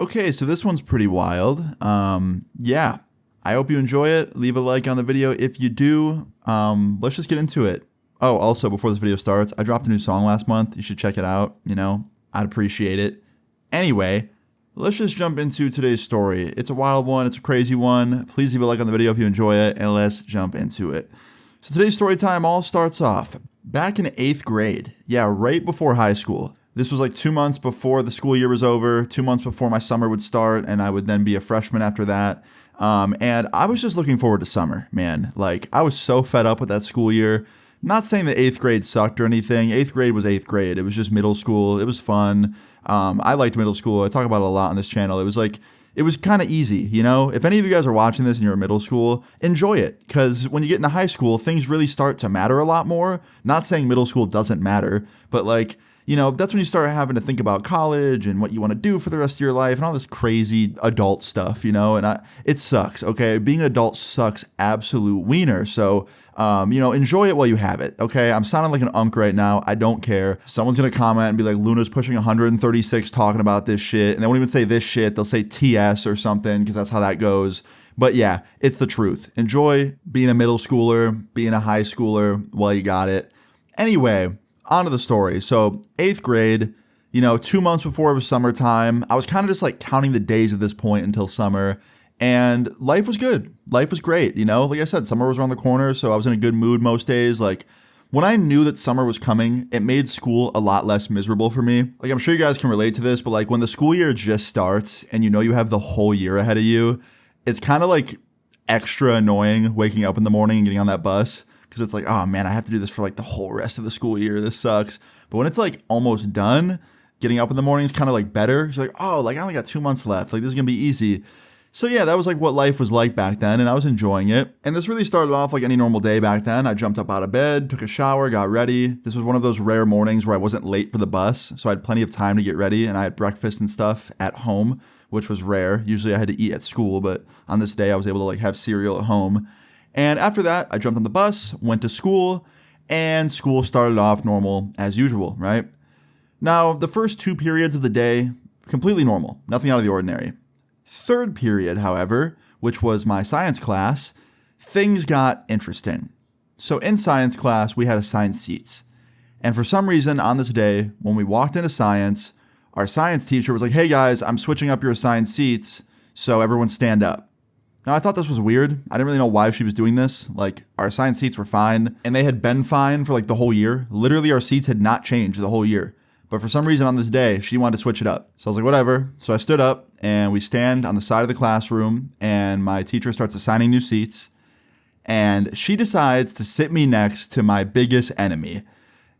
Okay, so this one's pretty wild. Yeah, I hope you enjoy it. Leave a like on the video if you do. Let's just get into it. Oh, also, before this video starts, I dropped a new song last month. You should check it out. I'd appreciate it. Anyway, let's just jump into today's story. It's a wild one. It's a crazy one. Please leave a like on the video if you enjoy it, and let's jump into it. So today's story time all starts off back in 8th grade. Yeah, right before high school. This was like 2 months before the school year was over, 2 months before my summer would start, and I would then be a freshman after that. And I was just looking forward to summer, man. Like, I was so fed up with that school year. Not saying that 8th grade sucked or anything. 8th grade was 8th grade. It was just middle school. It was fun. I liked middle school. I talk about it a lot on this channel. It was kind of easy, If any of you guys are watching this and you're in middle school, enjoy it. Because when you get into high school, things really start to matter a lot more. Not saying middle school doesn't matter, but that's when you start having to think about college and what you want to do for the rest of your life and all this crazy adult stuff, and it sucks, okay? Being an adult sucks absolute wiener. So, enjoy it while you have it, okay? I'm sounding like an unk right now. I don't care. Someone's going to comment and be like, Luna's pushing 136 talking about this shit. And they won't even say this shit. They'll say TS or something because that's how that goes. But yeah, it's the truth. Enjoy being a middle schooler, being a high schooler while you got it. Anyway, on to the story. So 8th grade, 2 months before it was summertime, I was kind of just like counting the days at this point until summer, and life was good. Life was great. Like I said, summer was around the corner, so I was in a good mood most days. Like, when I knew that summer was coming, it made school a lot less miserable for me. Like, I'm sure you guys can relate to this, but like when the school year just starts and you have the whole year ahead of you, it's kind of like extra annoying waking up in the morning and getting on that bus. Because it's like, oh man, I have to do this for like the whole rest of the school year. This sucks. But when it's like almost done, getting up in the morning is kind of like better. It's like, oh, like I only got 2 months left. Like this is going to be easy. So yeah, that was like what life was like back then, and I was enjoying it. And this really started off like any normal day back then. I jumped up out of bed, took a shower, got ready. This was one of those rare mornings where I wasn't late for the bus, so I had plenty of time to get ready, and I had breakfast and stuff at home, which was rare. Usually I had to eat at school, but on this day I was able to like have cereal at home. And after that, I jumped on the bus, went to school, and school started off normal as usual, right? Now, the first 2 periods of the day, completely normal, nothing out of the ordinary. 3rd period, however, which was my science class, things got interesting. So in science class, we had assigned seats. And for some reason, on this day, when we walked into science, our science teacher was like, hey guys, I'm switching up your assigned seats, so everyone stand up. Now, I thought this was weird. I didn't really know why she was doing this. Like, our assigned seats were fine, and they had been fine for like the whole year. Literally, our seats had not changed the whole year. But for some reason on this day, she wanted to switch it up. So I was like, whatever. So I stood up, and we stand on the side of the classroom, and my teacher starts assigning new seats, and she decides to sit me next to my biggest enemy.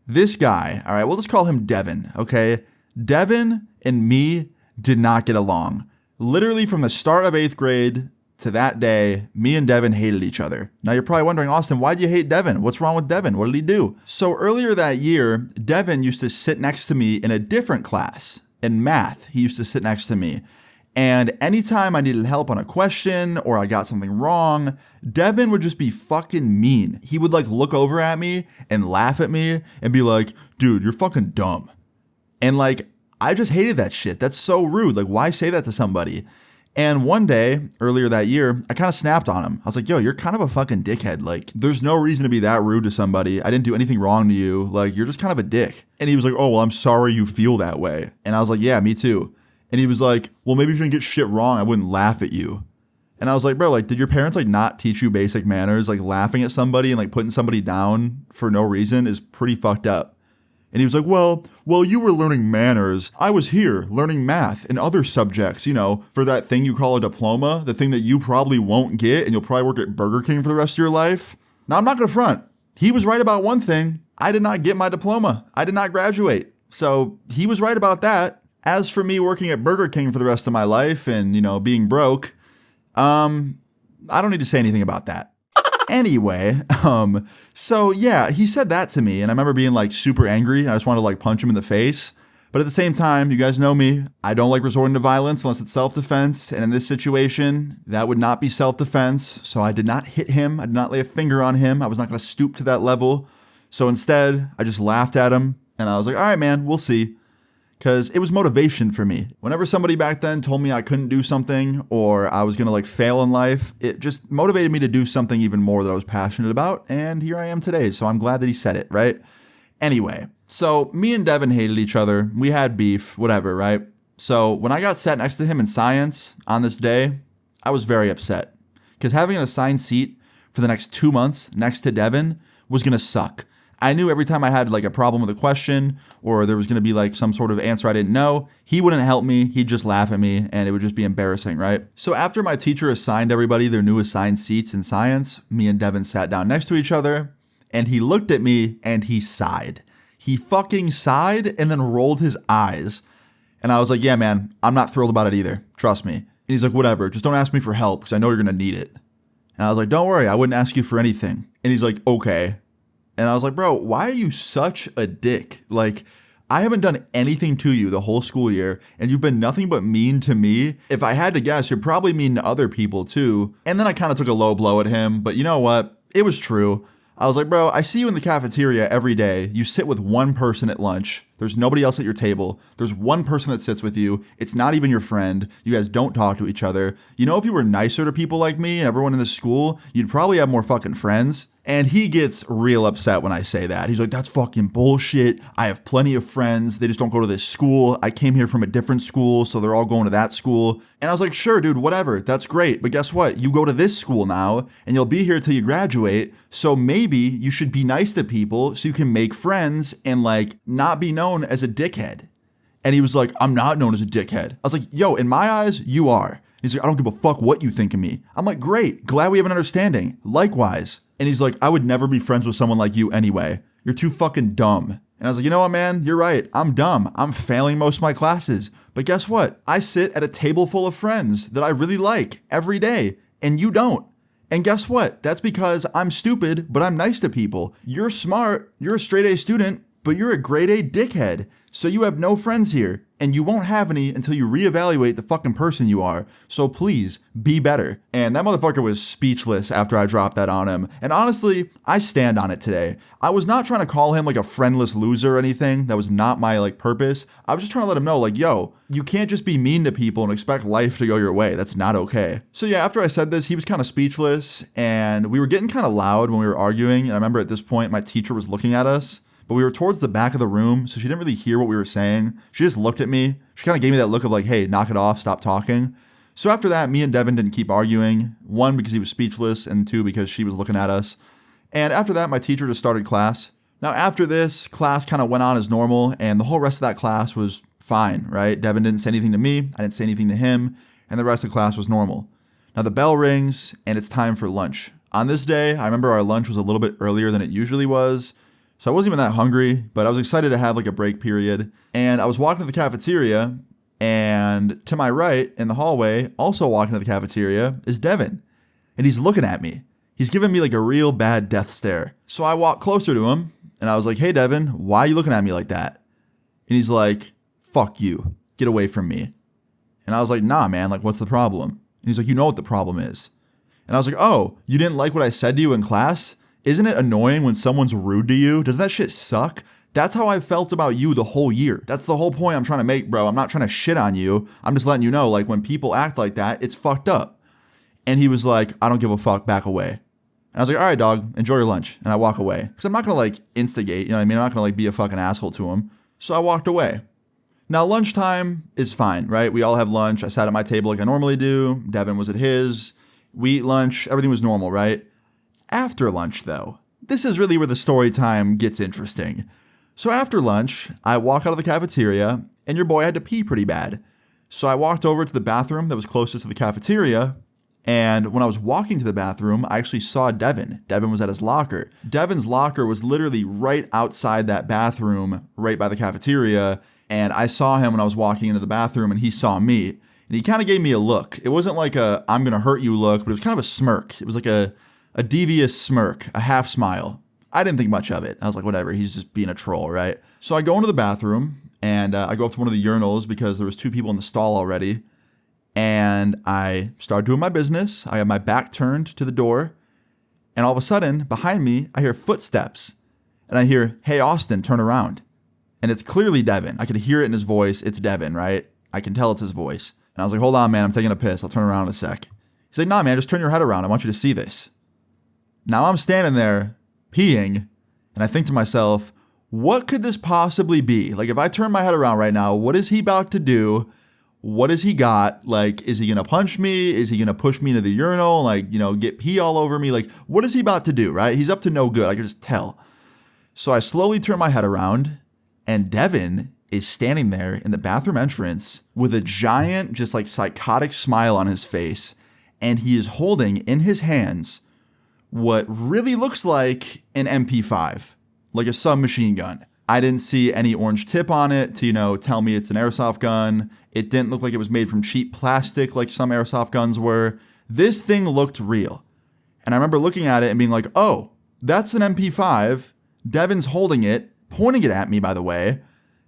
This guy, all right, we'll just call him Devon, okay? Devon and me did not get along. Literally from the start of 8th grade to that day, me and Devon hated each other. Now you're probably wondering, Austin, why do you hate Devon? What's wrong with Devon? What did he do? So earlier that year, Devon used to sit next to me in a different class. In math, he used to sit next to me. And anytime I needed help on a question or I got something wrong, Devon would just be fucking mean. He would like look over at me and laugh at me and be like, dude, you're fucking dumb. And like, I just hated that shit. That's so rude. Like, why say that to somebody? And one day, earlier that year, I kind of snapped on him. I was like, yo, you're kind of a fucking dickhead. Like, there's no reason to be that rude to somebody. I didn't do anything wrong to you. Like, you're just kind of a dick. And he was like, oh, well, I'm sorry you feel that way. And I was like, yeah, me too. And he was like, well, maybe if you didn't get shit wrong, I wouldn't laugh at you. And I was like, bro, like, did your parents like not teach you basic manners? Like, laughing at somebody and like putting somebody down for no reason is pretty fucked up. And he was like, well, you were learning manners. I was here learning math and other subjects, for that thing you call a diploma, the thing that you probably won't get and you'll probably work at Burger King for the rest of your life. Now, I'm not going to front. He was right about one thing. I did not get my diploma. I did not graduate. So he was right about that. As for me working at Burger King for the rest of my life and, being broke, I don't need to say anything about that. Anyway, so yeah, he said that to me and I remember being like super angry. I just wanted to like punch him in the face. But at the same time, you guys know me. I don't like resorting to violence unless it's self-defense. And in this situation, that would not be self-defense. So I did not hit him. I did not lay a finger on him. I was not going to stoop to that level. So instead, I just laughed at him and I was like, all right, man, we'll see. because it was motivation for me. Whenever somebody back then told me I couldn't do something or I was going to like fail in life, it just motivated me to do something even more that I was passionate about. And here I am today. So I'm glad that he said it, right? Anyway, so me and Devon hated each other. We had beef, whatever, right? So when I got sat next to him in science on this day, I was very upset because having an assigned seat for the next 2 months next to Devon was going to suck. I knew every time I had like a problem with a question or there was going to be like some sort of answer I didn't know, he wouldn't help me. He'd just laugh at me and it would just be embarrassing, right? So after my teacher assigned everybody their new assigned seats in science, me and Devon sat down next to each other and he looked at me and he sighed. He fucking sighed and then rolled his eyes. And I was like, yeah, man, I'm not thrilled about it either. Trust me. And he's like, whatever, just don't ask me for help because I know you're going to need it. And I was like, don't worry, I wouldn't ask you for anything. And he's like, okay. And I was like, bro, why are you such a dick? Like, I haven't done anything to you the whole school year, and you've been nothing but mean to me. If I had to guess, you're probably mean to other people too. And then I kind of took a low blow at him, but you know what? It was true. I was like, bro, I see you in the cafeteria every day. You sit with one person at lunch. There's nobody else at your table. There's one person that sits with you. It's not even your friend. You guys don't talk to each other. You know, if you were nicer to people like me and everyone in the school, you'd probably have more fucking friends. And he gets real upset when I say that. He's like, that's fucking bullshit. I have plenty of friends. They just don't go to this school. I came here from a different school, so they're all going to that school. And I was like, sure, dude, whatever. That's great. But guess what? You go to this school now, and you'll be here till you graduate. So maybe you should be nice to people so you can make friends and like not be known as a dickhead. And he was like, I'm not known as a dickhead. I was like, yo, in my eyes, you are. He's like, I don't give a fuck what you think of me. I'm like, great. Glad we have an understanding. Likewise. And he's like, I would never be friends with someone like you anyway. You're too fucking dumb. And I was like, you know what, man? You're right. I'm dumb. I'm failing most of my classes. But guess what? I sit at a table full of friends that I really like every day, and you don't. And guess what? That's because I'm stupid, but I'm nice to people. You're smart. You're a straight A student, but you're a grade A dickhead. So you have no friends here, and you won't have any until you reevaluate the fucking person you are. So please, be better. And that motherfucker was speechless after I dropped that on him. And honestly, I stand on it today. I was not trying to call him like a friendless loser or anything. That was not my like purpose. I was just trying to let him know like, yo, you can't just be mean to people and expect life to go your way. That's not okay. So yeah, after I said this, he was kind of speechless and we were getting kind of loud when we were arguing. And I remember at this point, my teacher was looking at us. But we were towards the back of the room, so she didn't really hear what we were saying. She just looked at me. She kind of gave me that look of like, hey, knock it off, stop talking. So after that, me and Devon didn't keep arguing. 1, because he was speechless, and 2, because she was looking at us. And after that, my teacher just started class. Now after this, class kind of went on as normal, and the whole rest of that class was fine, right? Devon didn't say anything to me, I didn't say anything to him, and the rest of the class was normal. Now the bell rings, and it's time for lunch. On this day, I remember our lunch was a little bit earlier than it usually was. So I wasn't even that hungry, but I was excited to have like a break period. And I was walking to the cafeteria, and to my right in the hallway, also walking to the cafeteria, is Devon. And he's looking at me. He's giving me like a real bad death stare. So I walked closer to him, and I was like, hey Devon, why are you looking at me like that? And he's like, fuck you. Get away from me. And I was like, nah, man, like what's the problem? And he's like, you know what the problem is. And I was like, oh, you didn't like what I said to you in class? Isn't it annoying when someone's rude to you? Doesn't that shit suck? That's how I felt about you the whole year. That's the whole point I'm trying to make, bro. I'm not trying to shit on you. I'm just letting you know, like, when people act like that, it's fucked up. And he was like, I don't give a fuck, back away. And I was like, all right, dog, enjoy your lunch. And I walk away. Because I'm not going to, like, instigate, you know what I mean? I'm not going to, like, be a fucking asshole to him. So I walked away. Now, lunchtime is fine, right? We all have lunch. I sat at my table like I normally do. Devon was at his. We eat lunch. Everything was normal, right? After lunch, though, this is really where the story time gets interesting. So after lunch, I walk out of the cafeteria, and your boy had to pee pretty bad. So I walked over to the bathroom that was closest to the cafeteria, and when I was walking to the bathroom, I actually saw Devon. Devon was at his locker. Devon's locker was literally right outside that bathroom, right by the cafeteria, and I saw him when I was walking into the bathroom, and he saw me. And he kind of gave me a look. It wasn't like a, I'm gonna hurt you look, but it was kind of a smirk. It was like a devious smirk, a half smile. I didn't think much of it. I was like, whatever, he's just being a troll, right? So I go into the bathroom, and I go up to one of the urinals because there was 2 people in the stall already, and I start doing my business. I have my back turned to the door, and all of a sudden, behind me, I hear footsteps, and I hear, hey, Austin, turn around. And it's clearly Devon. I could hear it in his voice. It's Devon, right? I can tell it's his voice. And I was like, hold on, man. I'm taking a piss. I'll turn around in a sec. He's like, nah, man, just turn your head around. I want you to see this. Now I'm standing there peeing, and I think to myself, what could this possibly be? Like, if I turn my head around right now, what is he about to do? What has he got? Like, is he going to punch me? Is he going to push me into the urinal? Like, get pee all over me? Like, what is he about to do, right? He's up to no good. I can just tell. So I slowly turn my head around, and Devon is standing there in the bathroom entrance with a giant, just like psychotic smile on his face. And he is holding in his hands what really looks like an MP5, like a submachine gun. I didn't see any orange tip on it to, tell me it's an airsoft gun. It didn't look like it was made from cheap plastic like some airsoft guns were. This thing looked real. And I remember looking at it and being like, oh, that's an MP5. Devon's holding it, pointing it at me, by the way,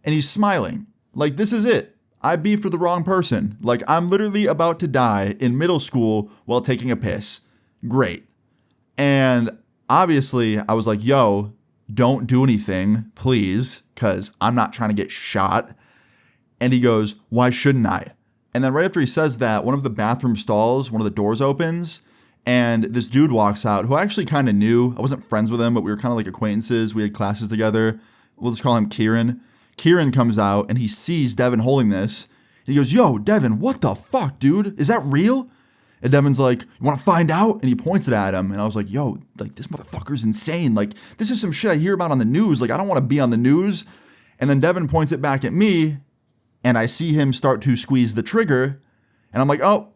and he's smiling. Like, this is it. I beefed with the wrong person. Like, I'm literally about to die in middle school while taking a piss. Great. And obviously, I was like, yo, don't do anything, please, because I'm not trying to get shot. And he goes, why shouldn't I? And then right after he says that, one of the bathroom stalls, one of the doors opens, and this dude walks out who I actually kind of knew. I wasn't friends with him, but we were kind of like acquaintances. We had classes together. We'll just call him Kieran. Kieran comes out, and he sees Devon holding this. And he goes, yo, Devon, what the fuck, dude? Is that real? And Devon's like, you want to find out? And he points it at him. And I was like, yo, like, this motherfucker's insane. Like, this is some shit I hear about on the news. Like, I don't want to be on the news. And then Devon points it back at me. And I see him start to squeeze the trigger. And I'm like, oh,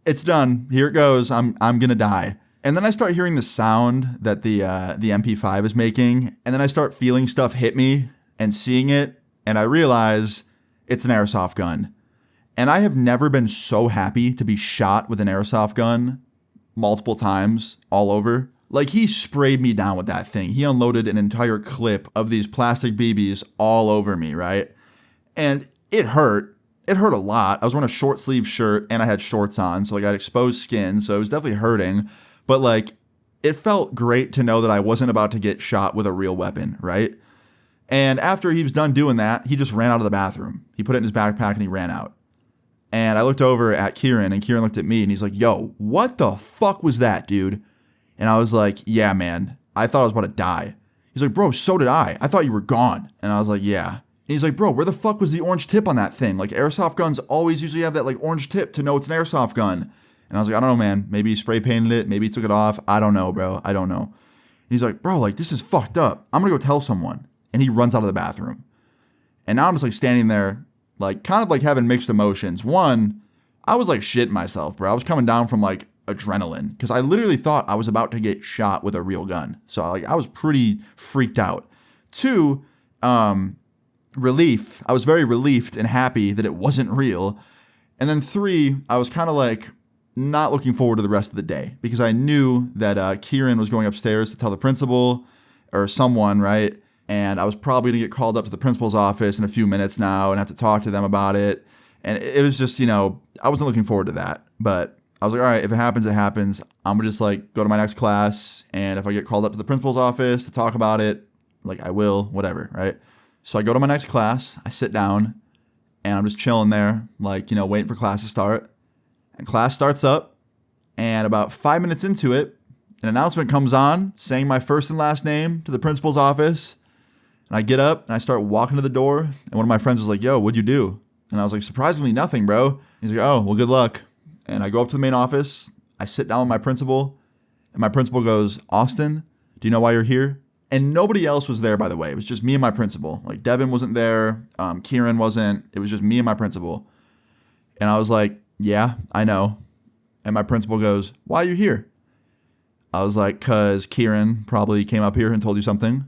it's done. Here it goes. I'm going to die. And then I start hearing the sound that the MP5 is making. And then I start feeling stuff hit me and seeing it. And I realize it's an airsoft gun. And I have never been so happy to be shot with an airsoft gun multiple times all over. Like, he sprayed me down with that thing. He unloaded an entire clip of these plastic BBs all over me, right? And it hurt. It hurt a lot. I was wearing a short sleeve shirt and I had shorts on. So, like, I had exposed skin. So it was definitely hurting. But, like, it felt great to know that I wasn't about to get shot with a real weapon, right? And after he was done doing that, he just ran out of the bathroom. He put it in his backpack and he ran out. And I looked over at Kieran, and Kieran looked at me, and he's like, yo, what the fuck was that, dude? And I was like, yeah, man, I thought I was about to die. He's like, bro, so did I. I thought you were gone. And I was like, yeah. And he's like, bro, where the fuck was the orange tip on that thing? Like, airsoft guns always usually have that, like, orange tip to know it's an airsoft gun. And I was like, I don't know, man. Maybe he spray painted it. Maybe he took it off. I don't know, bro. I don't know. And he's like, bro, like, this is fucked up. I'm going to go tell someone. And he runs out of the bathroom. And now I'm just, like, standing there, like, kind of like having mixed emotions. One, I was like shitting myself, bro. I was coming down from like adrenaline because I literally thought I was about to get shot with a real gun. So like I was pretty freaked out. Two, relief. I was very relieved and happy that it wasn't real. And then three, I was kind of like not looking forward to the rest of the day because I knew that Kieran was going upstairs to tell the principal or someone, right? And I was probably going to get called up to the principal's office in a few minutes now and have to talk to them about it. And it was just, I wasn't looking forward to that. But I was like, all right, if it happens, it happens. I'm going to just like go to my next class. And if I get called up to the principal's office to talk about it, like I will, whatever, right? So I go to my next class. I sit down and I'm just chilling there, like, waiting for class to start. And class starts up. And about 5 minutes into it, an announcement comes on saying my first and last name to the principal's office. And I get up and I start walking to the door. And one of my friends was like, yo, what'd you do? And I was like, surprisingly nothing, bro. He's like, oh, well, good luck. And I go up to the main office. I sit down with my principal. And my principal goes, Austin, do you know why you're here? And nobody else was there, by the way. It was just me and my principal. Like, Devon wasn't there. Kieran wasn't. It was just me and my principal. And I was like, yeah, I know. And my principal goes, why are you here? I was like, because Kieran probably came up here and told you something.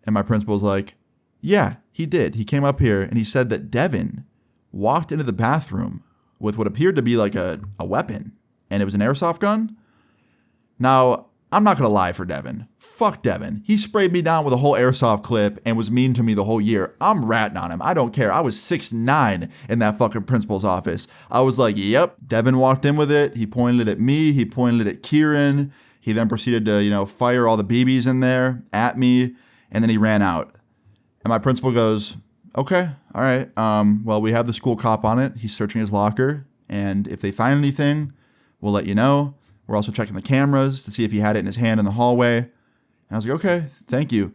And my principal was like, yeah, he did. He came up here and he said that Devon walked into the bathroom with what appeared to be like a weapon. And it was an airsoft gun. Now, I'm not going to lie for Devon. Fuck Devon. He sprayed me down with a whole airsoft clip and was mean to me the whole year. I'm ratting on him. I don't care. I was 6'9" in that fucking principal's office. I was like, yep. Devon walked in with it. He pointed it at me. He pointed it at Kieran. He then proceeded to, fire all the BBs in there at me. And then he ran out. And my principal goes, okay, all right. Well, we have the school cop on it. He's searching his locker. And if they find anything, we'll let you know. We're also checking the cameras to see if he had it in his hand in the hallway. And I was like, okay, thank you.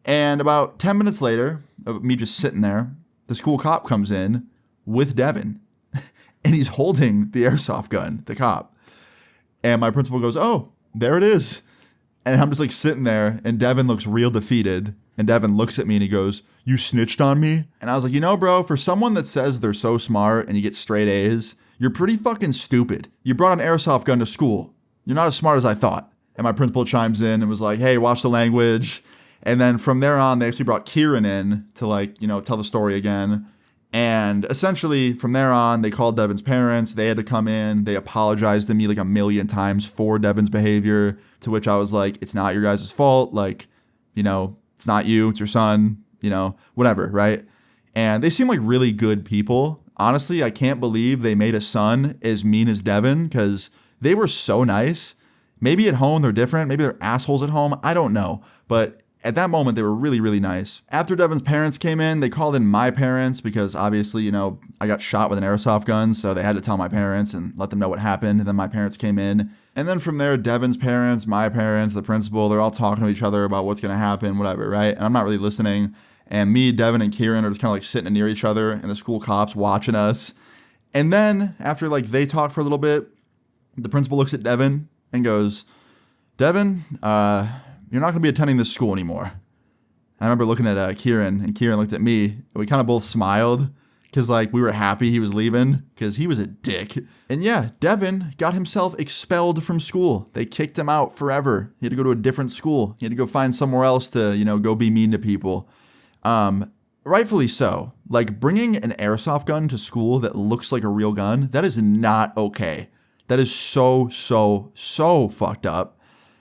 And about 10 minutes later, of me just sitting there, the school cop comes in with Devon. And he's holding the airsoft gun, the cop. And my principal goes, oh, there it is. And I'm just like sitting there, and Devon looks real defeated. And Devon looks at me and he goes, you snitched on me? And I was like, you know, bro, for someone that says they're so smart and you get straight A's, you're pretty fucking stupid. You brought an airsoft gun to school. You're not as smart as I thought. And my principal chimes in and was like, hey, watch the language. And then from there on, they actually brought Kieran in to like, you know, tell the story again. And essentially from there on, they called Devon's parents. They had to come in. They apologized to me like a million times for Devon's behavior, to which I was like, it's not your guys' fault. Like, you know, it's not you, it's your son, you know, whatever, right? And they seem like really good people. Honestly, I can't believe they made a son as mean as Devon, because they were so nice. Maybe at home they're different. Maybe they're assholes at home. I don't know. But at that moment, they were really, really nice. After Devon's parents came in, they called in my parents because obviously, you know, I got shot with an airsoft gun, so they had to tell my parents and let them know what happened. And then my parents came in. And then from there, Devon's parents, my parents, the principal, they're all talking to each other about what's going to happen, whatever, right? And I'm not really listening. And me, Devon, and Kieran are just kind of like sitting near each other, and the school cops watching us. And then after like they talk for a little bit, the principal looks at Devon and goes, Devon, you're not going to be attending this school anymore. And I remember looking at Kieran, and Kieran looked at me, and we kind of both smiled because like we were happy he was leaving because he was a dick. And yeah, Devon got himself expelled from school. They kicked him out forever. He had to go to a different school. He had to go find somewhere else to, you know, go be mean to people. Rightfully so. Like bringing an airsoft gun to school that looks like a real gun, that is not okay. That is so fucked up.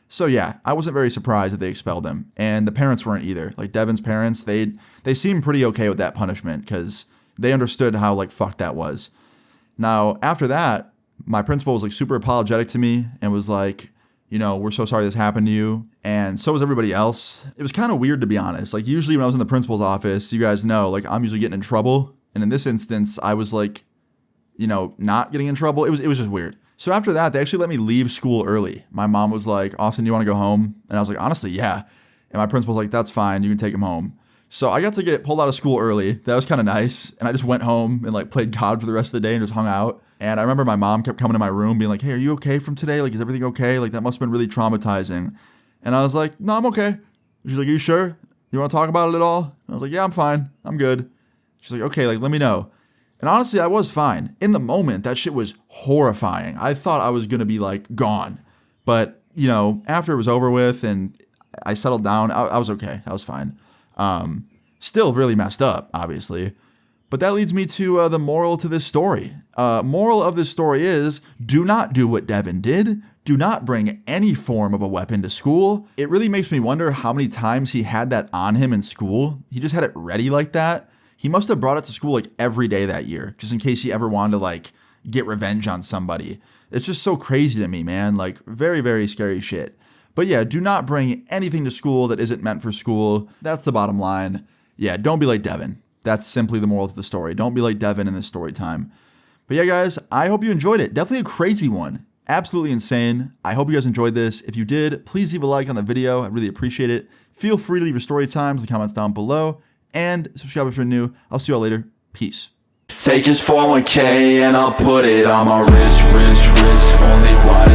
So yeah, I wasn't very surprised that they expelled him, and the parents weren't either. Like Devon's parents, they seemed pretty okay with that punishment because they understood how like fucked that was. Now after that, my principal was like super apologetic to me and was like, you know, we're so sorry this happened to you, and so was everybody else. It was kind of weird, to be honest. Like usually when I was in the principal's office, you guys know, like I'm usually getting in trouble, and in this instance, I was like, you know, not getting in trouble. It was just weird. So after that, they actually let me leave school early. My mom was like, Austin, do you want to go home? And I was like, honestly, yeah. And my principal was like, that's fine. You can take him home. So I got to get pulled out of school early. That was kind of nice. And I just went home and like played COD for the rest of the day and just hung out. And I remember my mom kept coming to my room being like, hey, are you okay from today? Like, is everything okay? Like, that must have been really traumatizing. And I was like, no, I'm okay. She's like, are you sure? You want to talk about it at all? And I was like, yeah, I'm fine. I'm good. She's like, okay, like, let me know. And honestly, I was fine. In the moment, that shit was horrifying. I thought I was going to be like gone. But, you know, after it was over with and I settled down, I was okay. I was fine. Still really messed up, obviously. But that leads me to the moral to this story. Moral of this story is, do not do what Devon did. Do not bring any form of a weapon to school. It really makes me wonder how many times he had that on him in school. He just had it ready like that. He must have brought it to school like every day that year, just in case he ever wanted to like get revenge on somebody. It's just so crazy to me, man. Like very, very scary shit. But yeah, do not bring anything to school that isn't meant for school. That's the bottom line. Yeah, don't be like Devon. That's simply the moral to the story. Don't be like Devon in this story time. But yeah, guys, I hope you enjoyed it. Definitely a crazy one. Absolutely insane. I hope you guys enjoyed this. If you did, please leave a like on the video. I really appreciate it. Feel free to leave your story times in the comments down below. And subscribe if you're new. I'll see you all later. Peace. Take his 401k and I'll put it on my wrist. Only one